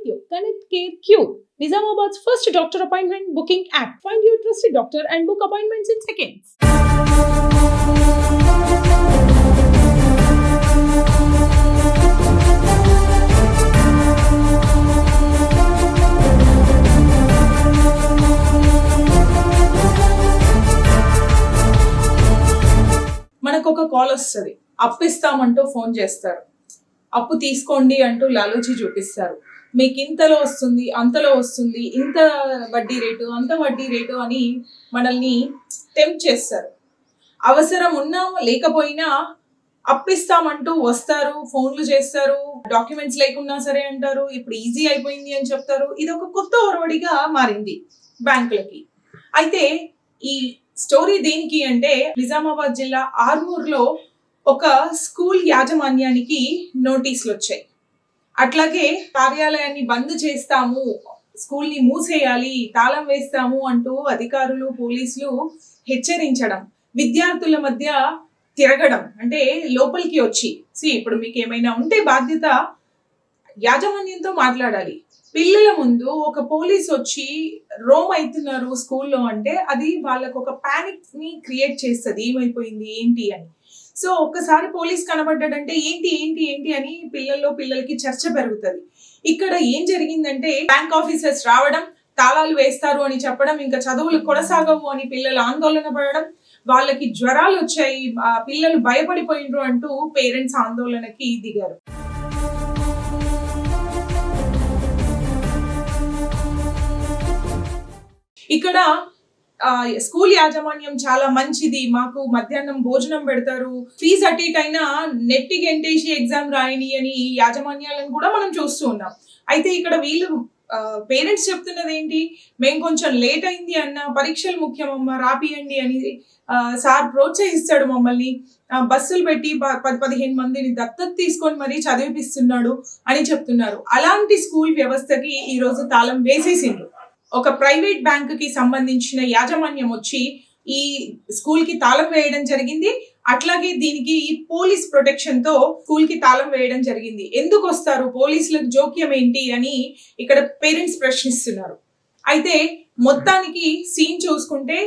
you. Connect Care Cube, Nizamabad's first doctor appointment booking app. Find your trusted doctor and book appointments in seconds. మనకు ఒక call వస్తుంది, అప్పు ఇస్తామంటూ phone చేస్తారు, అప్పు తీసుకోండి అంటూ లాలూచి చూపిస్తారు. మీకు ఇంతలో వస్తుంది, అంతలో వస్తుంది, ఇంత వడ్డీ రేటు, అంత వడ్డీ రేటు అని మనల్ని టెంప్ట్ చేస్తారు. అవసరం ఉన్నా లేకపోయినా అప్పిస్తామంటూ వస్తారు, ఫోన్లు చేస్తారు, డాక్యుమెంట్స్ లేకున్నా సరే అంటారు, ఇప్పుడు ఈజీ అయిపోయింది అని చెప్తారు. ఇది ఒక కొత్త ఒరవడిగా మారింది బ్యాంకులకి. అయితే ఈ స్టోరీ దేనికి అంటే, నిజామాబాద్ జిల్లా ఆర్మూర్లో ఒక స్కూల్ యాజమాన్యానికి నోటీసులు వచ్చాయి. అట్లాగే కార్యాలయాన్ని బంద్ చేస్తాము, స్కూల్ని మూసేయాలి, తాళం వేస్తాము అంటూ అధికారులు, పోలీసులు హెచ్చరించడం, విద్యార్థుల మధ్య తిరగడం, అంటే లోపలికి వచ్చి ఇప్పుడు మీకు ఏమైనా ఉంటే బాధ్యత యాజమాన్యంతో మాట్లాడాలి. పిల్లల ముందు ఒక పోలీస్ వచ్చి రోమ్ అవుతున్నారు స్కూల్లో అంటే అది వాళ్ళకు ఒక పానిక్ ని క్రియేట్ చేస్తుంది, ఏమైపోయింది ఏంటి అని. సో ఒక్కసారి పోలీస్ కనబడ్డాడంటే ఏంటి ఏంటి ఏంటి అని పిల్లలకి చర్చ పెరుగుతుంది. ఇక్కడ ఏం జరిగిందంటే, బ్యాంక్ ఆఫీసర్స్ రావడం, తాళాలు వేస్తారు అని చెప్పడం, ఇంకా చదువులు కొనసాగవు అని పిల్లలు ఆందోళన పడడం, వాళ్ళకి జ్వరాలు వచ్చాయి, పిల్లలు భయపడిపోయినరు అంటూ పేరెంట్స్ ఆందోళనకి దిగారు. ఇక్కడ స్కూల్ యాజమాన్యం చాలా మంచిది, మాకు మధ్యాహ్నం భోజనం పెడతారు, ఫీజు అటు ఇటు అయినా నెట్టి గెంటేసి ఎగ్జామ్ రాయని అని యాజమాన్యాలను కూడా మనం చూస్తూ ఉన్నాం. అయితే ఇక్కడ వీళ్ళు పేరెంట్స్ చెప్తున్నది ఏంటి, మేము కొంచెం లేట్ అయింది అన్న, పరీక్షలు ముఖ్యమమ్మ రాపియండి అని సార్ ప్రోత్సహిస్తాడు మమ్మల్ని, బస్సులు పెట్టి 10-15 మందిని దత్తత తీసుకొని మరీ చదివిపిస్తున్నాడు అని చెప్తున్నారు. అలాంటి స్కూల్ వ్యవస్థకి ఈరోజు తాళం వేసేసిండు. ఒక ప్రైవేట్ బ్యాంక్ కి సంబంధించిన యాజమాన్యం వచ్చి ఈ స్కూల్ కి తాళం వేయడం జరిగింది. అట్లాగే దీనికి పోలీస్ ప్రొటెక్షన్ తో స్కూల్ కి తాళం వేయడం జరిగింది. ఎందుకు వస్తారు, పోలీసులకు జోక్యం ఏంటి అని ఇక్కడ పేరెంట్స్ ప్రశ్నిస్తున్నారు. అయితే మొత్తానికి సీన్ చూసుకుంటే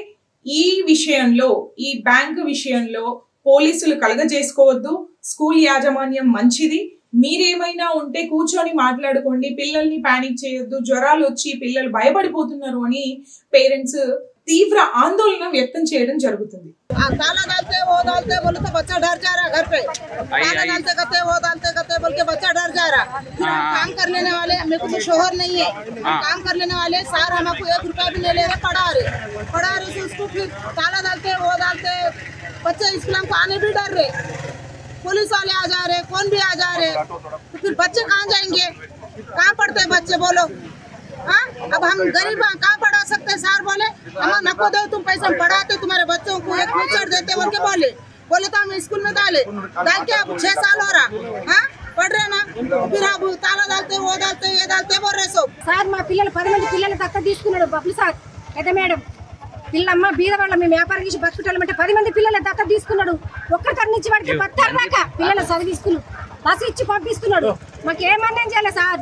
ఈ విషయంలో, ఈ బ్యాంక్ విషయంలో పోలీసులు కలగజేసుకోవద్దు, స్కూల్ యాజమాన్యం మంచిది, మీరేమైనా ఉంటే కూర్చొని మాట్లాడుకోండి, పిల్లల్ని పానిక్ చేయొద్దు, జ్వరాలు వచ్చి పిల్లలు భయపడిపోతున్నారు అని పేరెంట్స్ తీవ్ర ఆందోళన వ్యక్తం చేయడం జరుగుతుంది. ताला डालते वो डालते बोले तो बच्चा डर जा रहा घर पे, ताला डालते करते वो डालते करते बोल के बच्चा डर जा रहा। काम कर लेने वाले, मेरे को तो शोहर नहीं है, काम कर लेने वाले सार हमको 1 रुपया भी नहीं ले रहे, पढ़ा रहे से उसको फिर ताला डालते वो डालते, बच्चे स्कूल को आने भी डर रहे, पुलिस वाले आ जा रहे, कौन भी आ जा रहे, तो फिर बच्चे कहाँ जाएंगे, कहाँ पढ़ते बच्चे बोलो। हाँ, अब हम गरीब कहाँ पढ़ा सकते, सार बोले हम नको दो, तुम पैसा पढ़ाते तुम्हारे बच्चों को, एक फ्यूचर देते बोल के बोले तो हम स्कूल में डाल के अब 6 साल हो रहा, हाँ पढ़ रहे ना, फिर अब ताला डालते वो डालते ये डालते बोल रहे सब। సార్ మా పిల్లలు 10 మంది పిల్లలు దత్త తీసుకున్నాడు బబ్లు సార్. అయితే మేడం పిల్లమ్మ బీద వాళ్ళ మేము వ్యాపారం చేసి బతుకుటాలంటే 10 మంది పిల్లలు దత్త తీసుకున్నాడు. ఒక్కరి నుంచి వాడికి 10 దాకా పిల్లలు చదివిస్తున్నాడు, బస్సు ఇచ్చి పంపిస్తున్నాడు. మాకు ఏమన్నా చేయాలి సార్,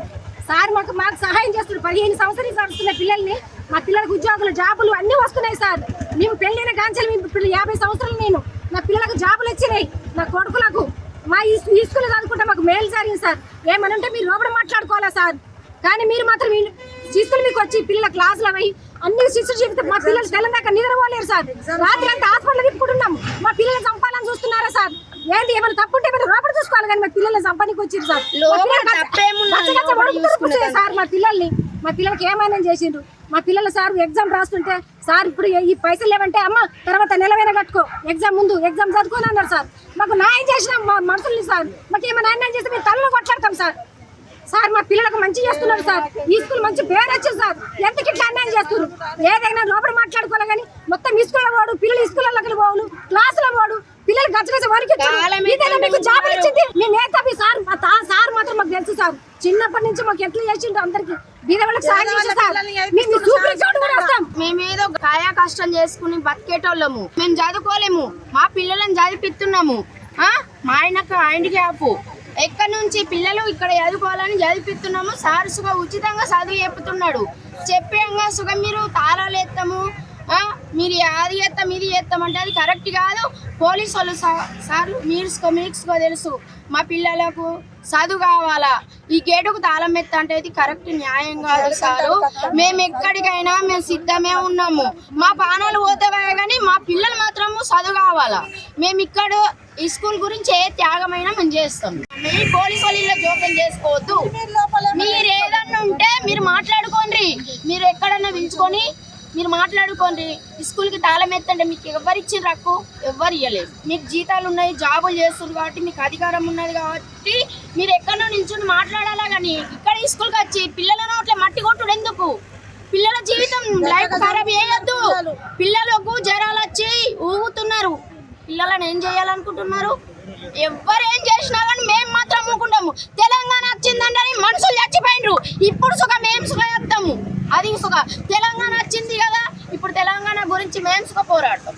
సార్ మాకు సహాయం చేస్తున్నాడు. 15 సంవత్సరాలు వస్తున్న పిల్లల్ని, మా పిల్లలకు ఉద్యోగులు జాబులు అన్నీ వస్తున్నాయి సార్. మేము పెళ్ళైన కాంచెలు 50 సంవత్సరాలు నేను, నా పిల్లలకు జాబులు వచ్చినాయి, నా కొడుకులకు మా ఈ స్కూల్ చదువుకుంటే మాకు మేలు జరిగింది సార్. ఏమనంటే మీరు లోపల మాట్లాడుకోవాలా సార్, కానీ మీరు మాత్రం శిస్తులు మీకు వచ్చి పిల్లల క్లాసులు అవి అన్ని శిస్తులు చెబితే మా పిల్లలు తెలంగాణ నిద్రపోలేరు సార్. రాత్రి అంతా హాస్పిటల్ తిప్పుకుంటున్నాం, మా పిల్లల్ని చంపాలని చూస్తున్నారా సార్? ఏంటి ఏమైనా తప్పుంటే మీరు లోపల చూసుకోవాలి, కానీ మా పిల్లల్ని చంపడానికి వచ్చింది సార్. సార్ మా పిల్లలకి ఏమైనా చేసిండ్రు. మా పిల్లలు సార్ ఎగ్జామ్ రాస్తుంటే సార్ ఇప్పుడు ఈ పైసలు లేవంటే అమ్మ తర్వాత నెలవేనా కట్టుకో, ఎగ్జామ్ ముందు ఎగ్జామ్ చదువుకోని అన్నారు సార్. మాకు న్యాయం చేసిన మనుషుల్ని సార్, మాకు ఏమైనా అన్యాయం చేస్తే మేము తలలో కొట్లాడతాం సార్. సార్ మా పిల్లలకు మంచి చేస్తున్నారు సార్, ఈ స్కూల్ మంచి పేరు వచ్చింది సార్. ఎందుకు ఇట్లా అన్యాయం చేస్తున్నారు? ఏదైనా లోపల మాట్లాడుకోవాలి, కానీ మొత్తం ఈ స్కూల్లో పోడు, పిల్లలు ఈ స్కూళ్ళకి పోవులు, క్లాసులో పోడు, పిల్లలు గచ్చగచ్చ వరకు మీకు జాబులు ఇచ్చింది మీ నేతవి సార్. సార్ మాత్రం మాకు తెలుసు సార్, చిన్నప్పటి నుంచి మాకు ఎట్లా చేసిండు అందరికి మేమేదో కాయా కష్టం చేసుకుని బతికేటోళ్ళము, మేము చదువుకోలేము, మా పిల్లలను చదివిస్తున్నాము. మా ఆయనకి హ్యాండిక్యాప్, ఎక్కడి నుంచి పిల్లలు ఇక్కడ చదువుకోవాలని చదివిస్తున్నాము. సార్ సుగా ఉచితంగా చదువు చెప్తున్నాడు. చెప్పేయంగా సుగా మీరు తాళాలు ఎత్తాము, మీరు అది చేస్తాం ఇది చేస్తాం అంటే అది కరెక్ట్ కాదు. పోలీసు వాళ్ళు సార్లు మీరుసుకో తెలుసు మా పిల్లలకు చదువు కావాలా, ఈ గేటుకు తాళం ఎత్త అంటే ఇది కరెక్ట్ న్యాయం కాదు సారు. మేము ఎక్కడికైనా మేము సిద్ధమే ఉన్నాము. మా పానాలు పోతావే కానీ మా పిల్లలు మాత్రము చదువు కావాలా. మేము ఇక్కడ ఈ స్కూల్ గురించి ఏ త్యాగమైనా మేము చేస్తాం. మీ పోలీసు వాళ్ళు జోక్యం చేసుకోవద్దు. మీరు ఏదన్నా ఉంటే మీరు మాట్లాడుకోండి, మీరు ఎక్కడన్నా పిలుచుకొని మీరు మాట్లాడుకోండి. స్కూల్కి తాళం ఎత్తండి. మీకు ఎవరు ఇచ్చిన రక్కు ఎవరు ఇవ్వలేదు. మీకు జీతాలు ఉన్నాయి, జాబులు చేస్తున్నారు కాబట్టి మీకు అధికారం ఉన్నది కాబట్టి మీరు ఎక్కడో నిల్చుని మాట్లాడాలా. కానీ ఇక్కడ ఈ స్కూల్కి వచ్చి పిల్లలను అట్లా మట్టి కొట్టుడు ఎందుకు? పిల్లల జీవితం లైఫ్ ఖరాబ్ చేయొద్దు. పిల్లలకు జ్వరాలు వచ్చి ఊగుతున్నారు. పిల్లలను ఏం చేయాలనుకుంటున్నారు? ఎవరు ఏం చేసినా కానీ మేము మాత్రం ఊకుంటాము. తెలంగాణ వచ్చిందంటే మనుషులు చచ్చిపోయినరు. ఇప్పుడు సుఖ మేము సుఖ చెప్తాము. అది సుఖ తెలంగాణ వచ్చింది కదా, ఇప్పుడు తెలంగాణ గురించి మేము సుఖ పోరాడతాం.